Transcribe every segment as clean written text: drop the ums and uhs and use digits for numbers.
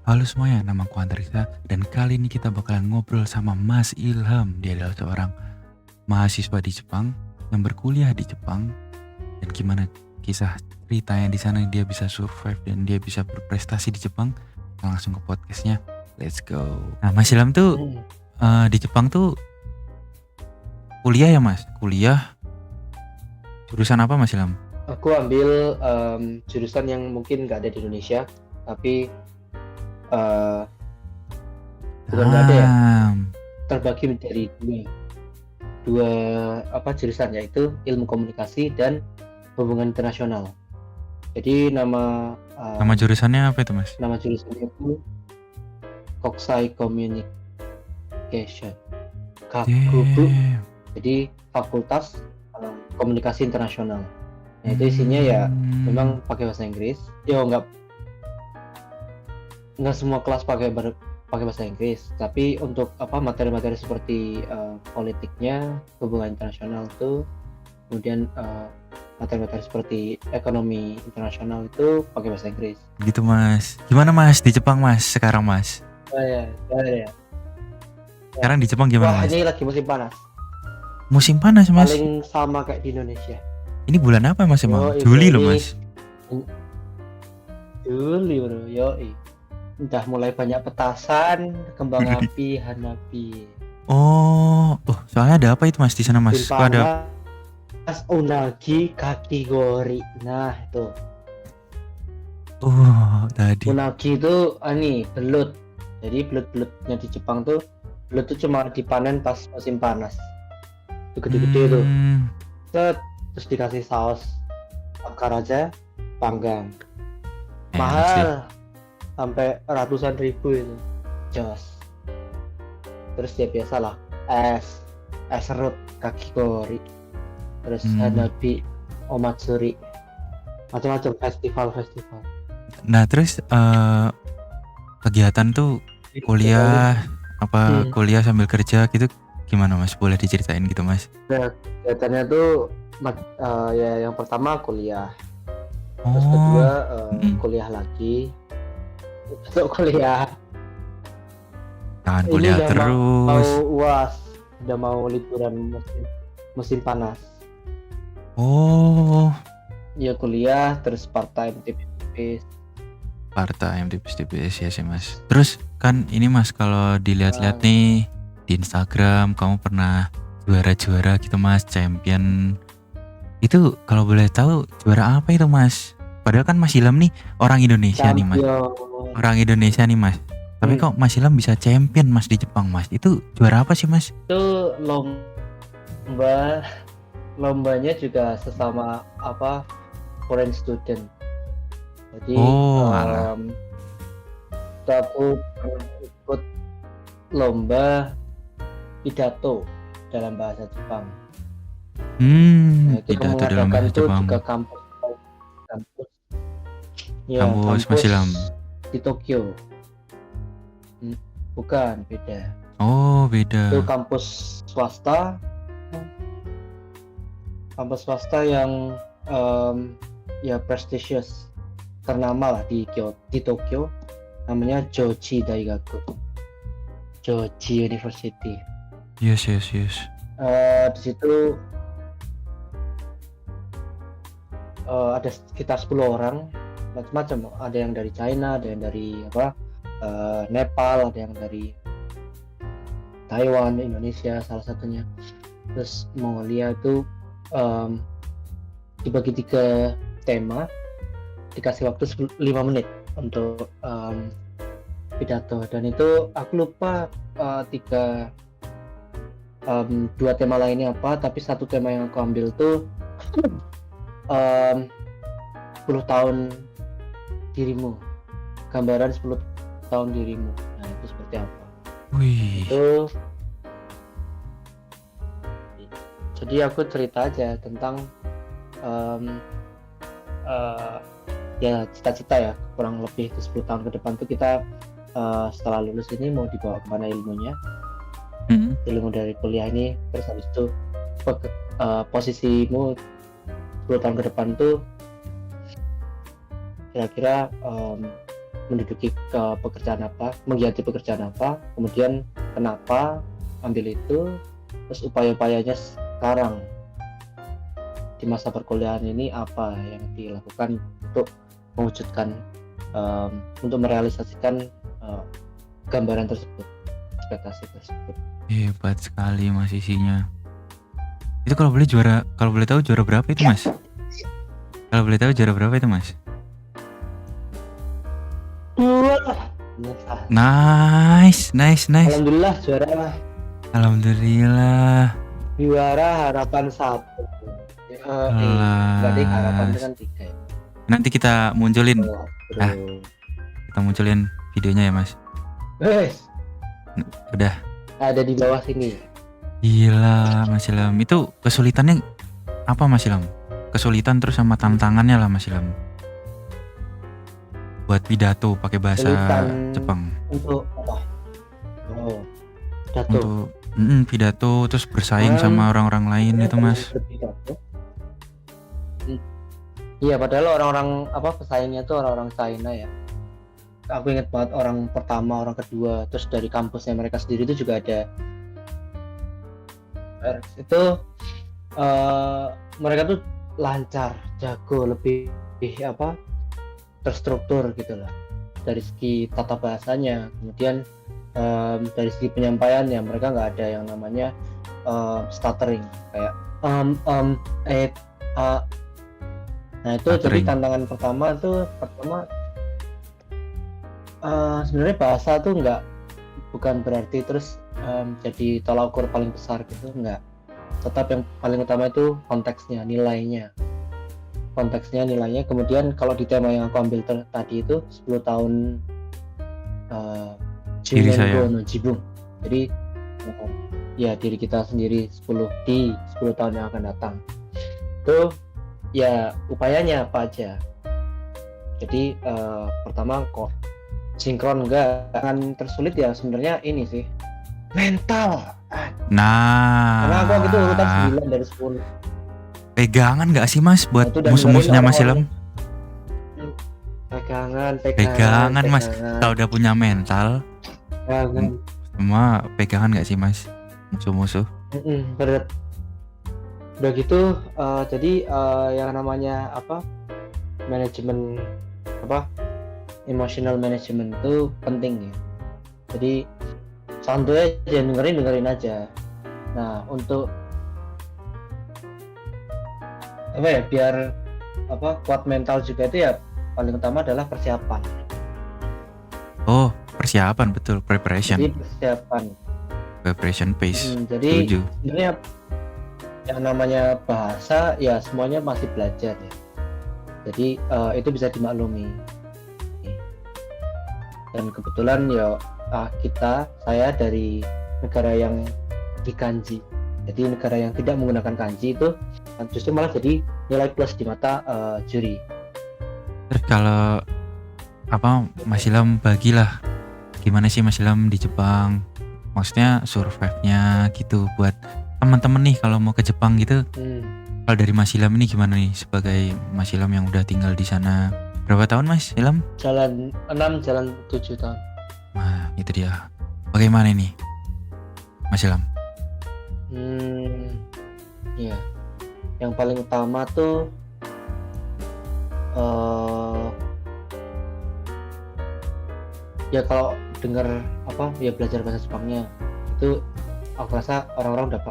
Halo semuanya, nama aku Andrisa dan kali ini kita bakalan ngobrol sama Mas Ilham. Dia adalah seorang mahasiswa di Jepang yang berkuliah di Jepang dan gimana kisah ceritanya di sana dia bisa survive dan dia bisa berprestasi di Jepang. Kita langsung ke podcastnya. Let's go. Nah, Mas Ilham tuh di Jepang tuh kuliah ya Mas? Kuliah jurusan apa Mas Ilham? Aku ambil jurusan yang mungkin nggak ada di Indonesia, tapi bukan nggak ada ya, terbagi menjadi dua jurusan, yaitu ilmu komunikasi dan hubungan internasional. Jadi nama jurusannya apa itu Mas? Nama jurusannya itu Kokusai Communication, Gakubu. Jadi Fakultas Komunikasi Internasional. Nah, itu isinya ya memang pakai bahasa Inggris. Ya nggak semua kelas pakai bahasa Inggris, tapi untuk materi-materi seperti politiknya, hubungan internasional itu, kemudian materi-materi seperti ekonomi internasional itu pakai bahasa Inggris. Gitu Mas. Gimana Mas di Jepang Mas sekarang Mas? Ya. Sekarang di Jepang gimana Mas? Ini lagi musim panas. Musim panas Mas? Paling sama kayak di Indonesia. Ini bulan apa Mas emang? Juli loh Mas. Juli bro, yoi. Udah mulai banyak petasan, kembang api, hanabi. Soalnya ada apa itu Mas di sana Mas? Ada unagi kategori. Nah itu. Tadi. Unagi itu belut. Jadi belut-belutnya di Jepang tuh, belut tuh cuma dipanen pas musim panas. Itu gede-gede tuh. Terus dikasih saus bakar aja, panggang. Mahal. Sampai ratusan ribu itu. Jos. Terus ya biasalah, es serut kakigori. Terus hanabi, omatsuri, macam-macam festival. Nah terus kegiatan tuh kuliah kuliah sambil kerja gitu gimana Mas? Boleh diceritain gitu Mas? Nah, kegiatannya tuh ya yang pertama kuliah, terus kedua kuliah lagi, untuk kuliah. Jangan kuliah udah terus. Mau UAS, udah mau liburan musim panas. Ya kuliah terus part time tipis-tipis. Ya sih Mas. Terus kan ini Mas kalau dilihat-lihat nih di Instagram kamu pernah juara-juara gitu Mas, champion. Itu kalau boleh tahu juara apa itu Mas? Padahal kan Mas Ilham nih orang Indonesia nih Mas. Orang Indonesia nih Mas. Tapi kok Mas Ilham bisa champion Mas di Jepang Mas? Itu juara apa sih Mas? Itu lombanya juga sesama foreign student. Jadi aku pernah ikut lomba pidato dalam bahasa Jepang. Pidato dalam bahasa Jepang. Juga kampus Mas Ilham di Tokyo. Bukan, beda. Beda. Itu kampus swasta. Yang ya prestigious, ternama lah di Tokyo. Namanya Jochi Daigaku, Jochi University. Yes. Di situ ada sekitar 10 orang, macam-macam. Ada yang dari China, ada yang dari Nepal, ada yang dari Taiwan, Indonesia salah satunya. Terus Mongolia itu dibagi 3 tema, dikasih waktu 5 menit untuk pidato. Dan itu aku lupa 2 tema lainnya apa, tapi satu tema yang aku ambil tuh 10 tahun dirimu, gambaran 10 tahun dirimu. Nah itu seperti apa? Itu jadi aku cerita aja tentang ya cita-cita ya, kurang lebih ke 10 tahun ke depan tuh kita setelah lulus ini mau dibawa kemana ilmunya, ilmu dari kuliah ini. Terus habis itu posisimu 10 tahun ke depan tuh kira-kira menduduki pekerjaan apa, mengganti pekerjaan apa, kemudian kenapa ambil itu, terus upaya-upayanya sekarang di masa perkuliahan ini apa yang dilakukan untuk mewujudkan untuk merealisasikan gambaran tersebut, ekspektasi tersebut. Hebat sekali Mas isinya. Itu kalau boleh tahu juara berapa itu Mas? Kalau boleh tahu juara berapa itu Mas? Nice. Alhamdulillah juara harapan 1. Berarti harapan itu kan 3 ya. Nanti kita munculin Bro. kita munculin videonya ya Mas. Udah Ada di bawah sini. gila Mas Ilham. Itu kesulitannya apa Mas Ilham? Kesulitan terus sama tantangannya lah Mas Ilham. Buat pidato pakai bahasa Kesulitan Jepang. Untuk apa? Pidato. Untuk pidato terus bersaing sama orang-orang lain itu Mas. Berpidato. Iya, padahal orang-orang pesaingnya tuh orang-orang China ya. Aku ingat banget orang pertama, orang kedua, terus dari kampusnya mereka sendiri itu juga ada. Itu mereka tuh lancar, jago, lebih terstruktur gitu lah. Dari segi tata bahasanya, kemudian dari segi penyampaiannya mereka nggak ada yang namanya stuttering kayak nah itu Stuttering. jadi tantangan pertama sebenarnya bahasa tuh bukan berarti terus jadi tolak ukur paling besar gitu, enggak. Tetap yang paling utama itu konteksnya, nilainya. Kemudian kalau di tema yang aku ambil tadi itu 10 tahun Diri saya. no Jibung. Jadi ya diri kita sendiri 10 tahun yang akan datang. Itu ya upayanya apa aja. Jadi pertama kok sinkron enggak, akan tersulit ya sebenarnya ini sih mental. Karena aku gitu urutan 9 dari 10. Pegangan gak sih Mas buat Itu udah musuh-musuhnya Mas dengerin Ilham? Pegangan Mas. Kalau udah punya mental semua pegangan gak sih Mas musuh-musuh? Berat. Udah gitu jadi yang namanya manajemen emotional management itu penting ya. Jadi santuy aja, dengerin aja. Nah, untuk biar kuat mental juga itu ya paling utama adalah persiapan. Oh, persiapan, betul, preparation. Jadi Preparation phase. jadi Setuju. sebenarnya yang namanya bahasa ya semuanya masih belajar ya. Jadi itu bisa dimaklumi. Dan kebetulan ya saya dari negara yang di kanji. Jadi negara yang tidak menggunakan kanji itu justru malah jadi nilai plus di mata juri. Terus kalau Mas Ilham bagilah gimana sih Mas Ilham di Jepang? Maksudnya survive-nya gitu buat teman-teman nih kalau mau ke Jepang gitu. Kalau dari Mas Ilham ini gimana nih sebagai Mas Ilham yang udah tinggal di sana? Berapa tahun Mas Ilham? Jalan 6, jalan 7 tahun. Nah, itu dia. Bagaimana nih Mas Ilham? Iya. Yang paling utama tuh ya kalau dengar ya belajar bahasa Jepangnya itu aku rasa orang-orang udah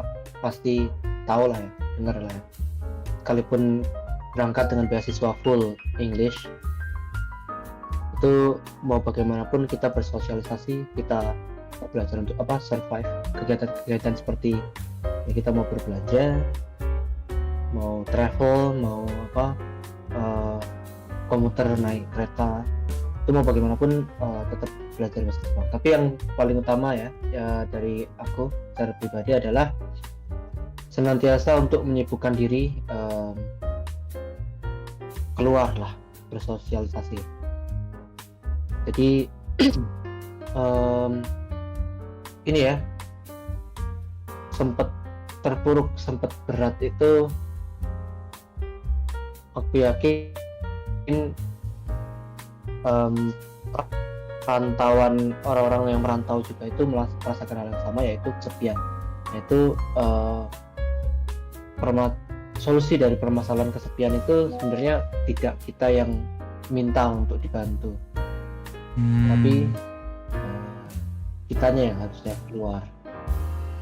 pasti tahu lah ya, dengar lah ya. Sekalipun berangkat dengan beasiswa full English, itu mau bagaimanapun kita bersosialisasi, kita belajar untuk survive kegiatan seperti ya kita mau berbelanja, mau travel, mau komuter naik kereta, itu mau bagaimanapun tetap belajar bahasa Jepang. Tapi yang paling utama ya dari aku secara pribadi adalah senantiasa untuk menyibukkan diri keluar lah, bersosialisasi. Jadi ini ya, sempat terpuruk, sempat berat itu aku yakin em, rantauan orang-orang yang merantau juga itu merasakan hal yang sama, yaitu kesepian. Yaitu solusi dari permasalahan kesepian itu sebenarnya tidak kita yang minta untuk dibantu, tapi kitanya yang harusnya keluar,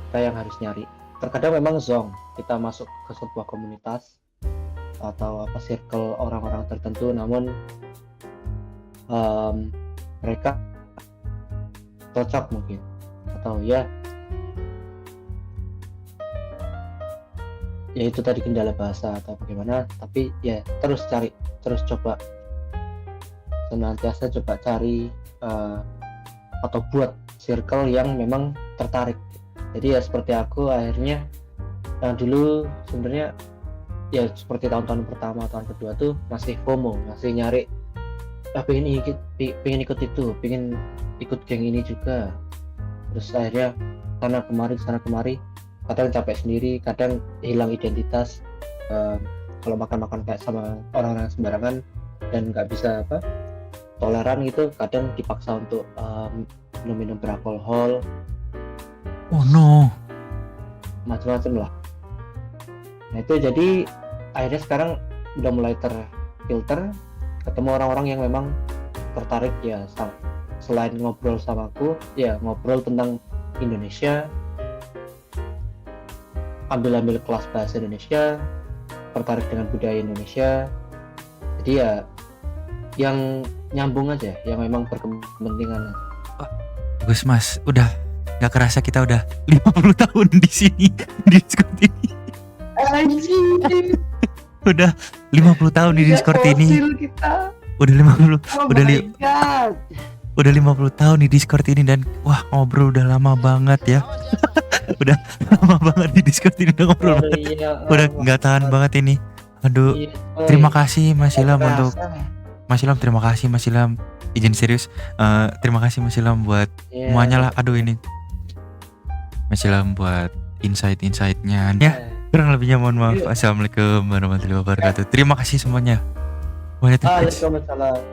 kita yang harus nyari. Terkadang memang zong kita masuk ke sebuah komunitas atau circle orang-orang tertentu, namun mereka cocok mungkin, atau ya itu tadi kendala bahasa atau bagaimana, tapi ya terus coba senantiasa coba cari atau buat circle yang memang tertarik. Jadi ya seperti aku akhirnya yang dulu sebenarnya ya seperti tahun-tahun pertama, tahun kedua tuh masih FOMO, masih nyari pengen ikut itu, pengen ikut geng ini juga. Terus akhirnya sana kemari, kadang capek sendiri, kadang hilang identitas. Kalau makan kayak sama orang-orang sembarangan dan nggak bisa toleran gitu, kadang dipaksa untuk minum beralkohol. Oh no, Macam-macam lah. Nah itu jadi akhirnya sekarang udah mulai terfilter, ketemu orang-orang yang memang tertarik ya, selain ngobrol sama aku ya ngobrol tentang Indonesia, ambil kelas bahasa Indonesia, tertarik dengan budaya Indonesia. Jadi ya yang nyambung aja, yang memang berkepentingan. bagus Mas, udah nggak kerasa kita udah 50 tahun di sini di Discord ini. Udah 50 tahun di Discord ini. Kita. Udah 50 God. udah 50 tahun di Discord ini, dan wah ngobrol udah lama banget ya. Udah lama banget di Discord ini, udah ngobrol banget. Udah nggak tahan banget ini. Aduh, terima kasih Mas Ilham untuk Mas Ilham, terima kasih Mas Ilham, izin serius. Terima kasih Mas Ilham buat semuanya lah. Aduh ini Mas Ilham buat insight-insightnya ya. Kurang lebihnya mohon maaf. Assalamualaikum warahmatullahi wabarakatuh. Terima kasih semuanya. Waalaikumsalam.